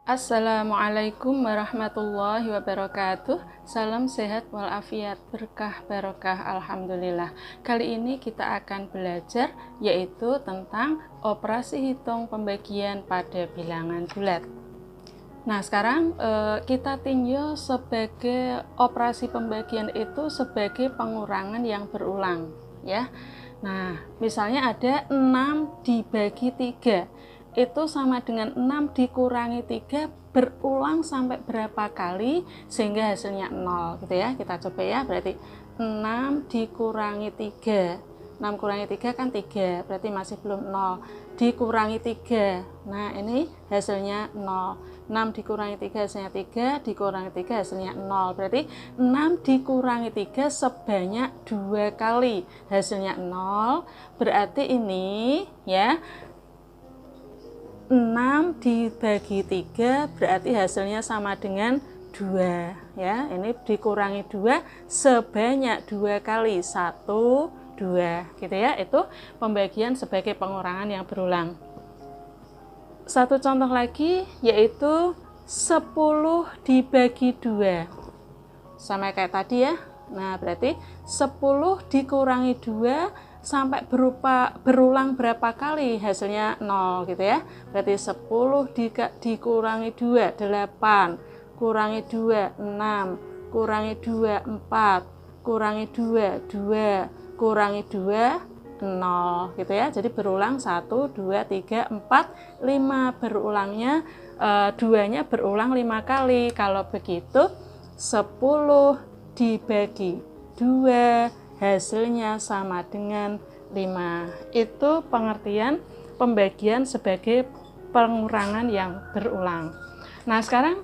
Assalamualaikum warahmatullahi wabarakatuh. Salam sehat walafiat, berkah barokah, alhamdulillah. Kali ini kita akan belajar yaitu tentang operasi hitung pembagian pada bilangan bulat. Nah, sekarang kita tinjau sebagai operasi pembagian itu sebagai pengurangan yang berulang, ya. Nah, misalnya ada 6 dibagi 3. Itu sama dengan 6 dikurangi 3 berulang sampai berapa kali sehingga hasilnya 0 gitu ya. Kita coba ya, berarti 6 dikurangi 3. 6 kurangi 3 kan 3, berarti masih belum 0. Dikurangi 3, nah ini hasilnya 0. 6 dikurangi 3 hasilnya 3, dikurangi 3 hasilnya 0. Berarti 6 dikurangi 3 sebanyak 2 kali hasilnya 0. Berarti ini ya 6 dibagi 3 berarti hasilnya sama dengan 2 ya. Ini dikurangi 2 sebanyak 2 kali, 1, 2 gitu ya. Itu pembagian sebagai pengurangan yang berulang. Satu contoh lagi yaitu 10 dibagi 2. Sama kayak tadi ya. Nah, berarti 10 dikurangi 2 sampai berulang berapa kali hasilnya 0 gitu ya. Berarti 10 dikurangi 2 8, kurangi 2 6, kurangi 2 4, kurangi 2 2, kurangi 2 0 gitu ya. Jadi berulang 1 2 3 4 5, berulangnya duanya berulang 5 kali. Kalau begitu 10 dibagi 2 hasilnya sama dengan 5. Itu pengertian pembagian sebagai pengurangan yang berulang. Nah, sekarang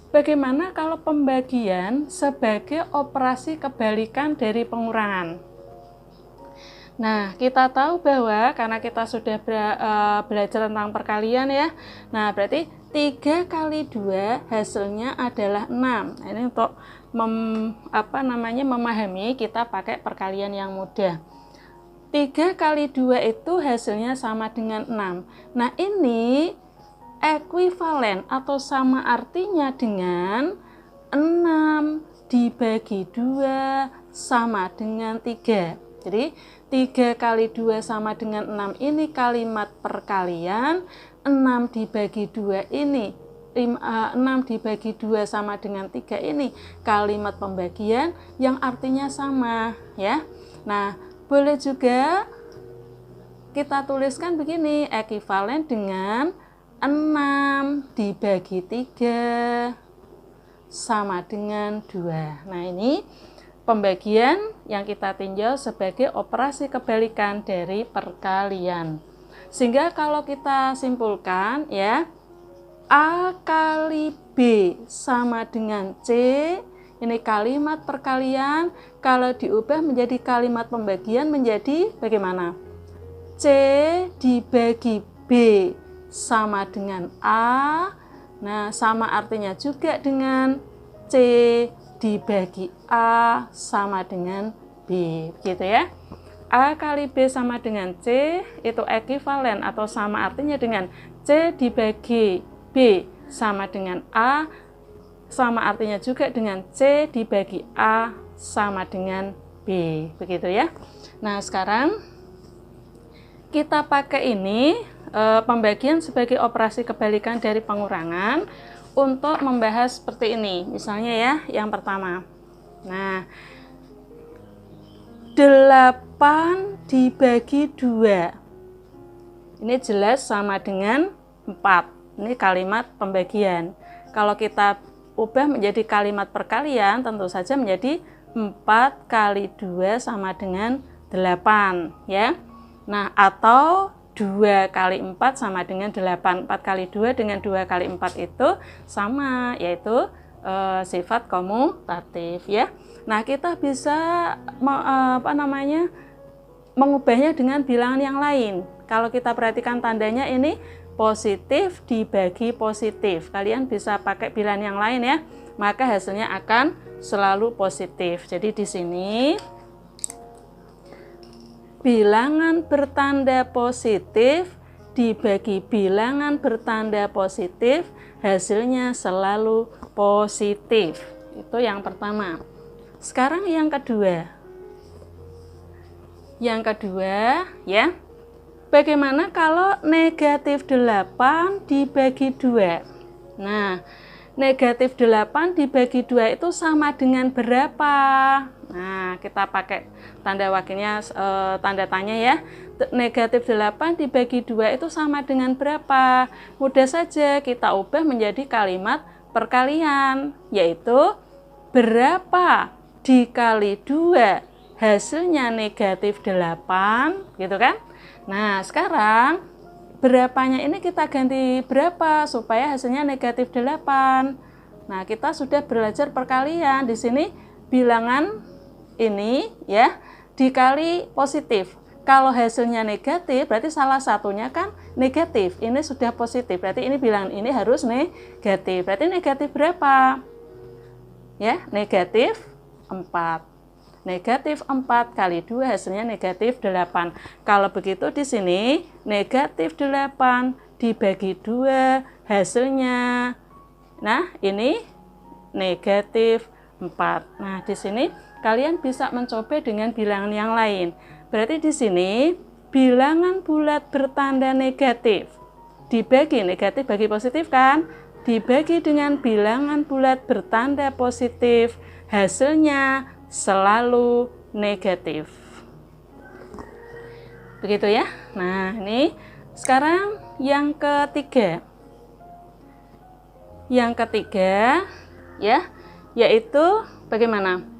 bagaimana kalau pembagian sebagai operasi kebalikan dari pengurangan? Nah, kita tahu bahwa karena kita sudah belajar tentang perkalian ya. Nah, berarti 3 kali 2 hasilnya adalah 6. Nah, ini untuk memahami kita pakai perkalian yang mudah. 3 kali 2 itu hasilnya sama dengan 6. Nah, ini ekuivalen atau sama artinya dengan 6 dibagi 2 sama dengan 3. Jadi 3 kali 2 sama dengan 6 ini kalimat perkalian, 6 dibagi 2 ini 6 dibagi 2 sama dengan 3 ini kalimat pembagian yang artinya sama ya. Nah, boleh juga kita tuliskan begini, ekuivalen dengan 6 dibagi 3 sama dengan 2. Nah, ini pembagian yang kita tinjau sebagai operasi kebalikan dari perkalian. Sehingga kalau kita simpulkan ya, A kali B sama dengan C, ini kalimat perkalian, kalau diubah menjadi kalimat pembagian menjadi bagaimana? C dibagi B sama dengan A, nah sama artinya juga dengan C dibagi A sama dengan B, gitu ya. A kali B sama dengan C itu ekuivalen atau sama artinya dengan C dibagi B sama dengan A, sama artinya juga dengan C dibagi A sama dengan B, begitu ya. Nah, sekarang kita pakai ini pembagian sebagai operasi kebalikan dari pengurangan untuk membahas seperti ini. Misalnya ya, yang pertama. Nah, 8 dibagi 2. Ini jelas sama dengan 4. Ini kalimat pembagian. Kalau kita ubah menjadi kalimat perkalian, tentu saja menjadi 4 kali 2 sama dengan 8 ya. Nah, atau 2 kali 4 sama dengan 8. 4 kali 2 dengan 2 kali 4 itu sama, yaitu sifat komutatif ya. Nah, kita bisa mengubahnya dengan bilangan yang lain. Kalau kita perhatikan tandanya ini positif dibagi positif. Kalian bisa pakai bilangan yang lain ya. Maka hasilnya akan selalu positif. Jadi di sini bilangan bertanda positif dibagi bilangan bertanda positif, hasilnya selalu positif. Itu yang pertama. Sekarang yang kedua. Yang kedua, ya. Bagaimana kalau negatif 8 dibagi 2? Nah, negatif 8 dibagi 2 itu sama dengan berapa? Nah, kita pakai tanda wakilnya, tanda tanya ya. Negatif 8 dibagi 2 itu sama dengan berapa? Mudah saja kita ubah menjadi kalimat perkalian, yaitu berapa dikali 2 hasilnya negatif 8, gitu kan? Nah, sekarang berapanya ini kita ganti berapa supaya hasilnya negatif 8. Nah, kita sudah belajar perkalian. Di sini bilangan ini ya dikali positif. Kalau hasilnya negatif, berarti salah satunya kan negatif. Ini sudah positif, berarti ini bilangan ini harus negatif. Berarti negatif berapa? Ya, negatif 4. Negatif 4 kali 2 hasilnya negatif 8. Kalau begitu di sini negatif 8 dibagi 2 hasilnya, nah ini negatif 4. Nah, di sini kalian bisa mencoba dengan bilangan yang lain. Berarti di sini bilangan bulat bertanda negatif dibagi negatif bagi positif kan? Dibagi dengan bilangan bulat bertanda positif, hasilnya selalu negatif. Begitu ya. Nah, ini sekarang yang ketiga. Yang ketiga ya, yaitu bagaimana?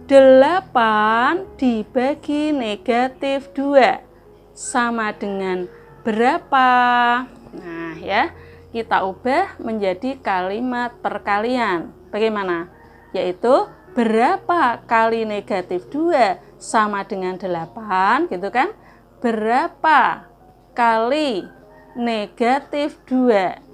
8 dibagi negatif 2 sama dengan berapa? Nah, ya, kita ubah menjadi kalimat perkalian. Bagaimana? Yaitu berapa kali negatif 2 sama dengan 8, gitu kan? Berapa kali negatif 2?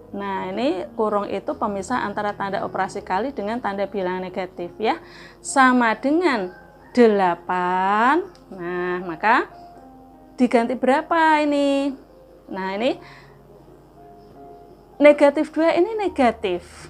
Nah, ini kurung itu pemisah antara tanda operasi kali dengan tanda bilangan negatif ya. Sama dengan 8. Nah, maka diganti berapa ini? Nah, ini negatif 2 ini negatif.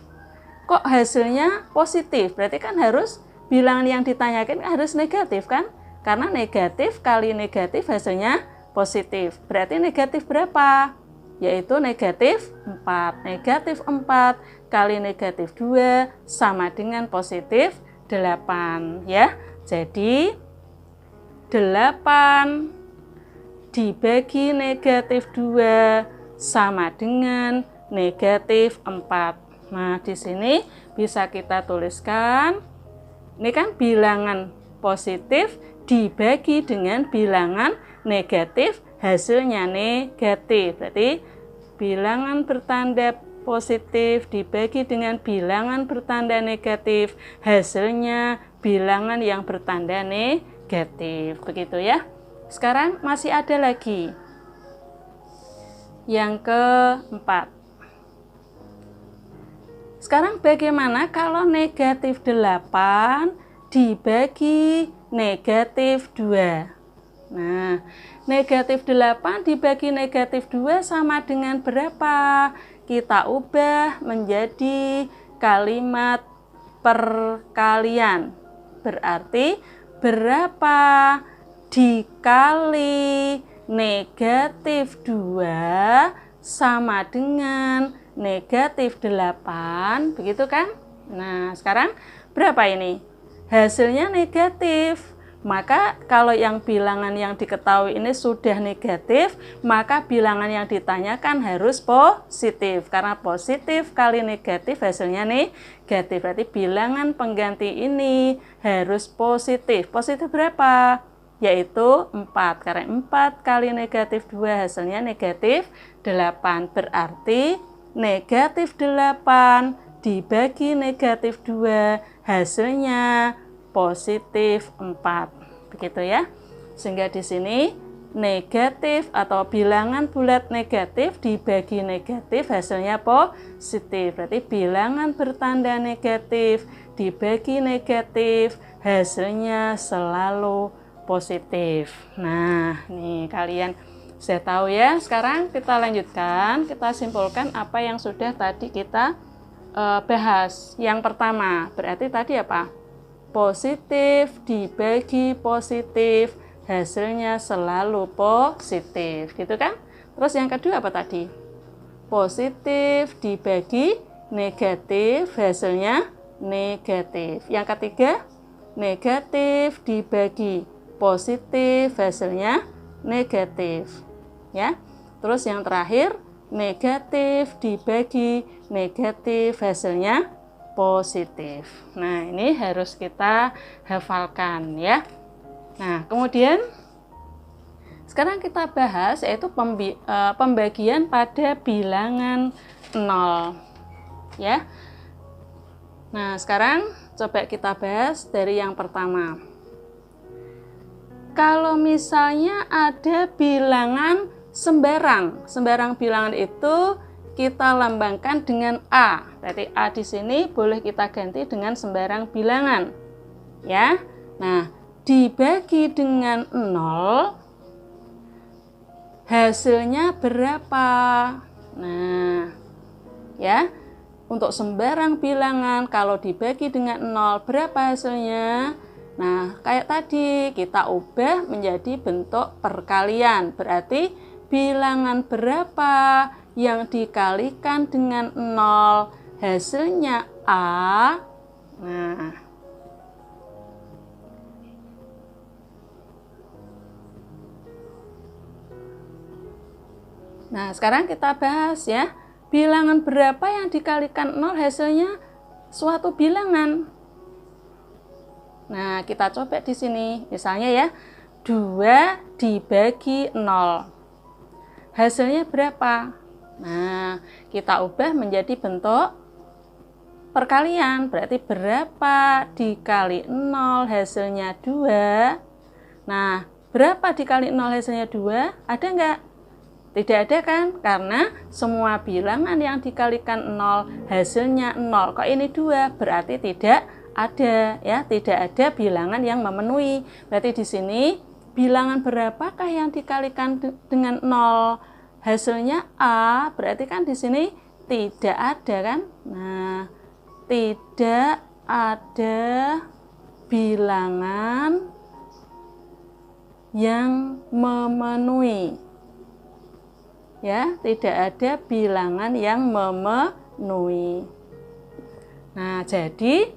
Kok hasilnya positif? Berarti kan harus bilangan yang ditanyakan harus negatif kan? Karena negatif kali negatif hasilnya positif. Berarti negatif berapa? Yaitu negatif 4. Negatif 4 kali negatif 2 sama dengan positif 8 ya. Jadi 8 dibagi negatif 2 sama dengan negatif 4. Nah, di sini bisa kita tuliskan, ini kan bilangan positif dibagi dengan bilangan negatif, hasilnya negatif. Berarti bilangan bertanda positif dibagi dengan bilangan bertanda negatif, hasilnya bilangan yang bertanda negatif. Begitu ya. Sekarang masih ada lagi. Yang keempat. Sekarang bagaimana kalau negatif 8 dibagi negatif 2? Nah, negatif 8 dibagi negatif 2 sama dengan berapa? Kita ubah menjadi kalimat perkalian. Berarti berapa dikali negatif 2 sama dengan negatif 8, begitu kan? Nah, sekarang berapa ini? Hasilnya negatif. Maka kalau yang bilangan yang diketahui ini sudah negatif, maka bilangan yang ditanyakan harus positif. Karena positif kali negatif hasilnya negatif. Berarti bilangan pengganti ini harus positif. Positif berapa? Yaitu 4. Karena 4 kali negatif 2 hasilnya negatif 8. Berarti negatif 8 dibagi negatif 2 hasilnya positif 4. Begitu ya. Sehingga di sini negatif atau bilangan bulat negatif dibagi negatif hasilnya positif. Berarti bilangan bertanda negatif dibagi negatif hasilnya selalu positif. Nah, nih kalian Saya tahu ya. Sekarang kita lanjutkan, kita simpulkan apa yang sudah tadi kita bahas. Yang pertama, berarti tadi apa? Positif dibagi positif, hasilnya selalu positif, gitu kan? Terus yang kedua apa tadi? Positif dibagi negatif, hasilnya negatif. Yang ketiga, negatif dibagi positif, hasilnya negatif. Ya. Terus yang terakhir, negatif dibagi negatif, hasilnya positif. Nah, ini harus kita hafalkan ya. Nah, kemudian sekarang kita bahas yaitu pembagian pada bilangan 0 ya. Nah, sekarang coba kita bahas dari yang pertama. Kalau misalnya ada bilangan sembarang bilangan itu kita lambangkan dengan A. Berarti A di sini boleh kita ganti dengan sembarang bilangan. Ya. Nah, dibagi dengan 0, hasilnya berapa? Nah, ya. Untuk sembarang bilangan kalau dibagi dengan 0, berapa hasilnya? Nah, kayak tadi kita ubah menjadi bentuk perkalian. Berarti bilangan berapa yang dikalikan dengan 0, hasilnya A. Nah, sekarang kita bahas ya. Bilangan berapa yang dikalikan 0 hasilnya suatu bilangan. Nah, kita coba di sini. Misalnya ya, 2 dibagi 0. Hasilnya berapa? Nah, kita ubah menjadi bentuk perkalian. Berarti berapa dikali 0 hasilnya 2. Nah, berapa dikali 0 hasilnya 2? Ada enggak? Tidak ada kan? Karena semua bilangan yang dikalikan 0 hasilnya 0. Kok ini 2? Berarti tidak ada ya, tidak ada bilangan yang memenuhi. Berarti di sini bilangan berapakah yang dikalikan dengan 0? Hasilnya A. Berarti kan di sini tidak ada kan? Nah, tidak ada bilangan yang memenuhi. Ya, tidak ada bilangan yang memenuhi. Nah, jadi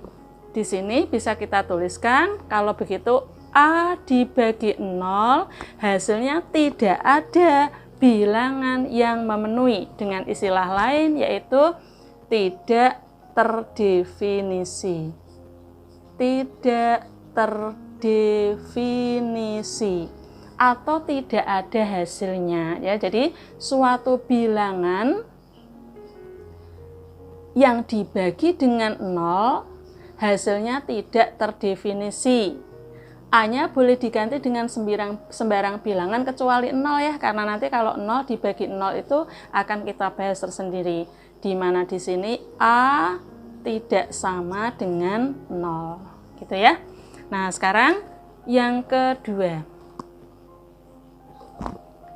di sini bisa kita tuliskan kalau begitu A dibagi 0 hasilnya tidak ada bilangan yang memenuhi. Dengan istilah lain yaitu tidak terdefinisi. Tidak terdefinisi atau tidak ada hasilnya ya. Jadi suatu bilangan yang dibagi dengan 0 hasilnya tidak terdefinisi. A-nya boleh diganti dengan sembarang bilangan kecuali 0 ya, karena nanti kalau 0 dibagi 0 itu akan kita bahas tersendiri. Di mana di sini A tidak sama dengan 0 gitu ya. Nah, sekarang yang kedua.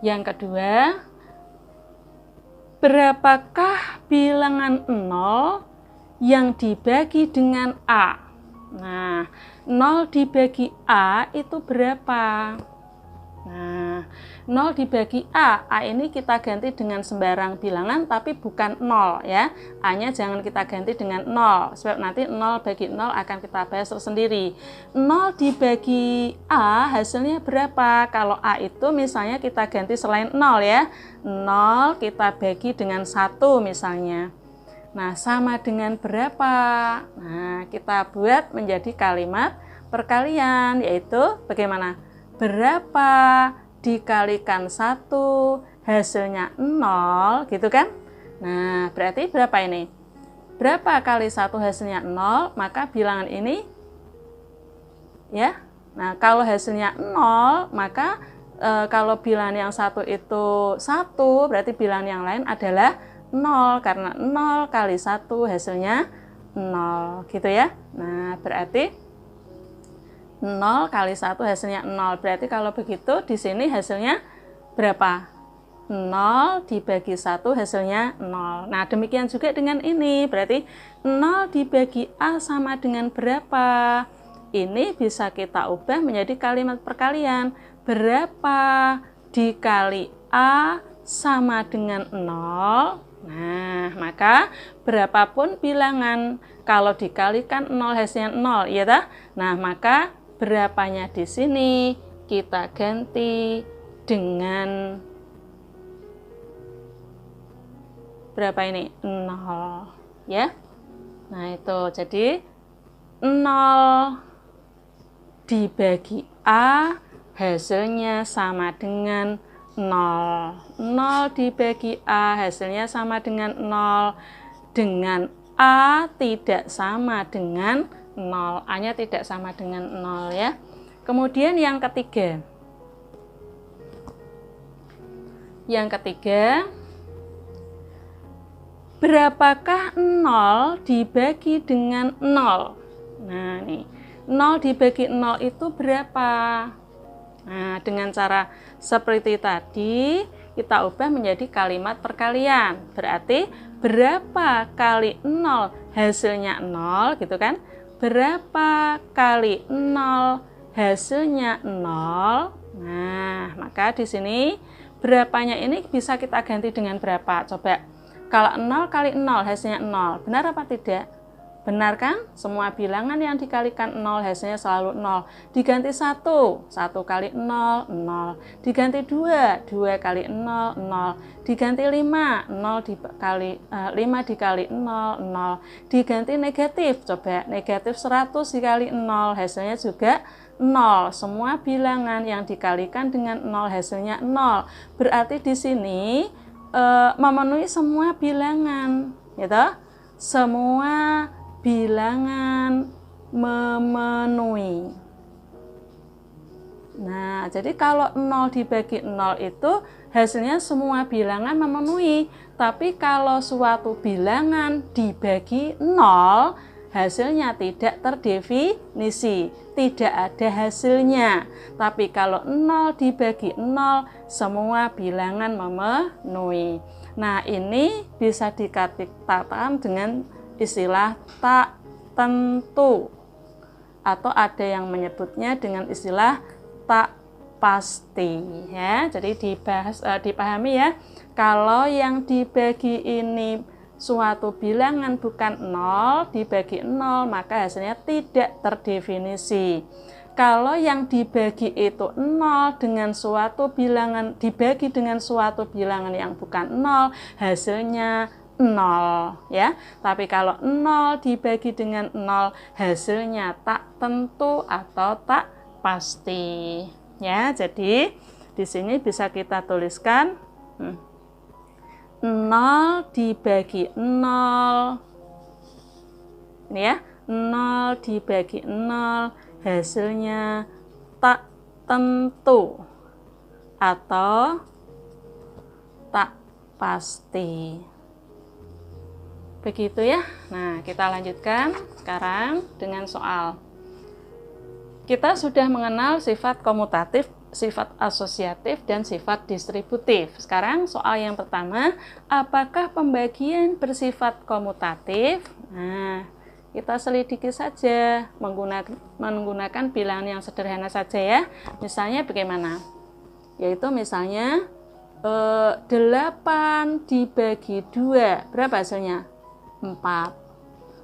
Yang kedua, berapakah bilangan 0 yang dibagi dengan A? Nah, 0 dibagi A itu berapa? Nah, 0 dibagi A ini kita ganti dengan sembarang bilangan tapi bukan 0 ya. A-nya jangan kita ganti dengan 0, sebab nanti 0 bagi 0 akan kita bahas tersendiri. 0 dibagi A hasilnya berapa? Kalau A itu misalnya kita ganti selain 0 ya. 0 kita bagi dengan 1 misalnya. Nah, sama dengan berapa? Nah, kita buat menjadi kalimat perkalian, yaitu bagaimana? Berapa dikalikan 1 hasilnya 0 gitu kan? Nah, berarti berapa ini? Berapa kali 1 hasilnya 0, maka bilangan ini ya. Nah, kalau hasilnya 0, maka kalau bilangan yang 1 itu 1, berarti bilangan yang lain adalah 0, karena 0 kali 1 hasilnya 0 gitu ya. Nah, berarti 0 kali 1 hasilnya 0. Berarti kalau begitu di sini hasilnya berapa? 0 dibagi 1 hasilnya 0. Nah, demikian juga dengan ini. Berarti 0 dibagi A sama dengan berapa? Ini bisa kita ubah menjadi kalimat perkalian. Berapa dikali A sama dengan 0? Nah, maka berapapun bilangan kalau dikalikan 0 hasilnya 0, ya toh? Nah, maka berapanya di sini kita ganti dengan berapa ini? 0, ya. Nah, itu jadi 0 dibagi A hasilnya sama dengan 0. 0 dibagi A hasilnya sama dengan 0. Dengan A tidak sama dengan 0. A-nya tidak sama dengan 0, ya. Kemudian yang ketiga. Yang ketiga, berapakah 0 dibagi dengan 0? Nah, nih. 0 dibagi 0 itu berapa? Nah, dengan cara seperti tadi, kita ubah menjadi kalimat perkalian. Berarti, berapa kali 0 hasilnya 0, gitu kan? Berapa kali 0 hasilnya 0? Nah, maka di sini berapanya ini bisa kita ganti dengan berapa? Coba, kalau 0 kali 0 hasilnya 0, benar apa tidak? Benar kan? Semua bilangan yang dikalikan 0 hasilnya selalu 0. Diganti 1, 1 kali 0, 0. Diganti 2, 2 kali 0, 0. Diganti 5, 5 dikali 0, 0. Diganti negatif, coba negatif 100 dikali 0 hasilnya juga 0. Semua bilangan yang dikalikan dengan 0 hasilnya 0. Berarti di sini memenuhi semua bilangan, gitu. Semua bilangan memenuhi. Nah, jadi kalau 0 dibagi 0 itu hasilnya semua bilangan memenuhi. Tapi kalau suatu bilangan dibagi 0, hasilnya tidak terdefinisi, tidak ada hasilnya. Tapi kalau 0 dibagi 0, semua bilangan memenuhi. Nah, ini bisa dikatakan dengan istilah tak tentu, atau ada yang menyebutnya dengan istilah tak pasti, ya. Jadi dipahami ya, kalau yang dibagi ini suatu bilangan bukan 0, dibagi 0 maka hasilnya tidak terdefinisi. Kalau yang dibagi itu 0 dengan suatu bilangan, dibagi dengan suatu bilangan yang bukan 0, hasilnya 0, ya. Tapi kalau 0 dibagi dengan 0 hasilnya tak tentu atau tak pasti, ya. Jadi di sini bisa kita tuliskan 0 dibagi 0, ini ya, 0 dibagi 0 hasilnya tak tentu atau tak pasti. Begitu ya. Nah, kita lanjutkan sekarang dengan soal. Kita sudah mengenal sifat komutatif, sifat asosiatif, dan sifat distributif. Sekarang soal yang pertama, apakah pembagian bersifat komutatif? Nah, kita selidiki saja menggunakan bilangan yang sederhana saja ya. Misalnya bagaimana? Yaitu misalnya 8 dibagi 2, berapa hasilnya? 4.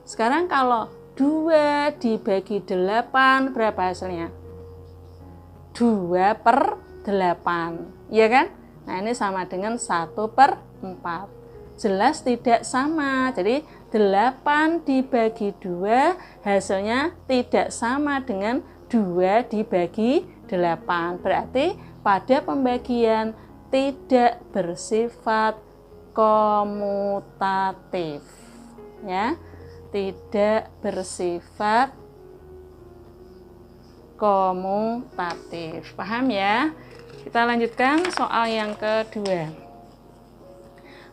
Sekarang kalau 2 dibagi 8, berapa hasilnya? 2/8, ya kan? Nah, ini sama dengan 1/4. Jelas tidak sama. Jadi 8 dibagi 2 hasilnya tidak sama dengan 2 dibagi 8. Berarti pada pembagian tidak bersifat komutatif, ya, tidak bersifat komutatif. Paham ya? Kita lanjutkan soal yang kedua.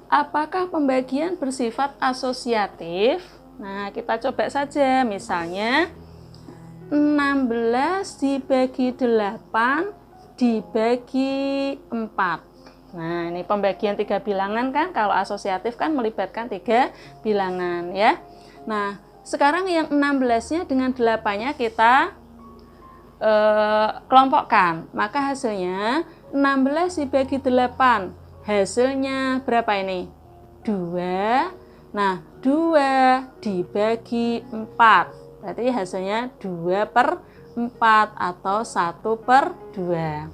Apakah pembagian bersifat asosiatif? Nah, kita coba saja. Misalnya 16 dibagi 8 dibagi 4. Nah, ini pembagian 3 bilangan kan, kalau asosiatif kan melibatkan 3 bilangan ya. Nah, sekarang yang 16-nya dengan 8-nya kita kelompokkan. Maka hasilnya 16 dibagi 8. Hasilnya berapa ini? 2. Nah, 2 dibagi 4. Berarti hasilnya 2/4 atau 1/2.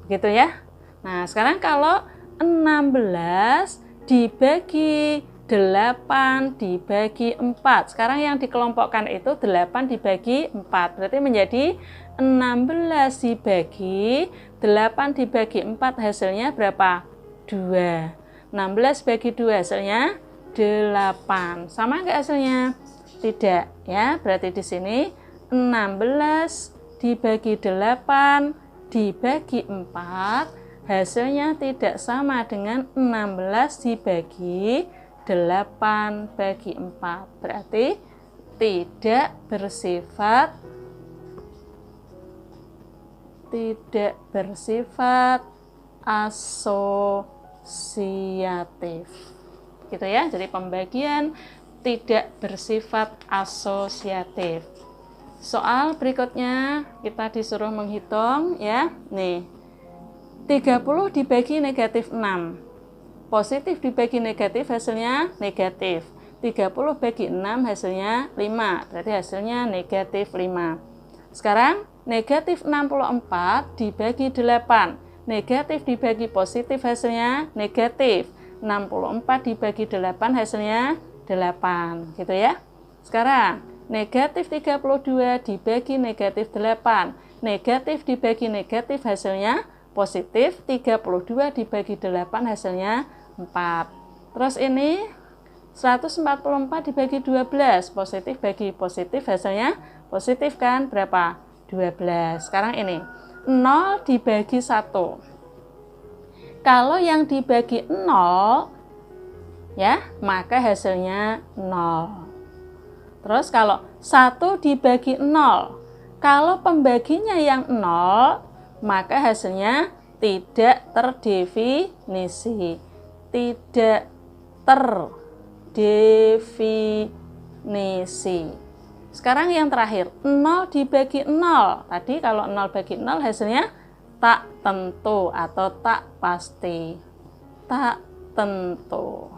Begitu ya. Nah, sekarang kalau 16 dibagi 8 dibagi 4. Sekarang yang dikelompokkan itu 8 dibagi 4. Berarti menjadi 16 dibagi 8 dibagi 4 hasilnya berapa? 2. 16 bagi 2 hasilnya 8. Sama enggak hasilnya? Tidak ya. Berarti di sini 16 dibagi 8 dibagi 4 hasilnya tidak sama dengan 16 dibagi 8 bagi 4. Berarti tidak bersifat asosiatif. Gitu ya. Jadi pembagian tidak bersifat asosiatif. Soal berikutnya kita disuruh menghitung ya. Nih. 30 dibagi negatif 6. Positif dibagi negatif hasilnya negatif. 30 bagi 6 hasilnya 5. Berarti hasilnya negatif 5. Sekarang negatif 64 dibagi 8. Negatif dibagi positif hasilnya negatif. 64 dibagi 8 hasilnya 8. Gitu ya. Sekarang negatif 32 dibagi negatif 8. Negatif dibagi negatif hasilnya positif. 32 dibagi 8 hasilnya 4. Terus ini 144 dibagi 12. Positif bagi positif hasilnya positif kan? Berapa? 12. Sekarang ini 0 dibagi 1. Kalau yang dibagi 0 ya, maka hasilnya 0. Terus kalau 1 dibagi 0. Kalau pembaginya yang 0, maka hasilnya tidak terdefinisi. Tidak terdefinisi. Sekarang yang terakhir, 0 dibagi 0. Tadi kalau 0 bagi 0 hasilnya tak tentu atau tak pasti. Tak tentu.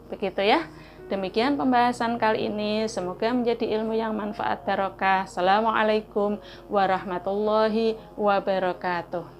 Begitu ya. Demikian pembahasan kali ini. Semoga menjadi ilmu yang manfaat barokah. Assalamualaikum warahmatullahi wabarakatuh.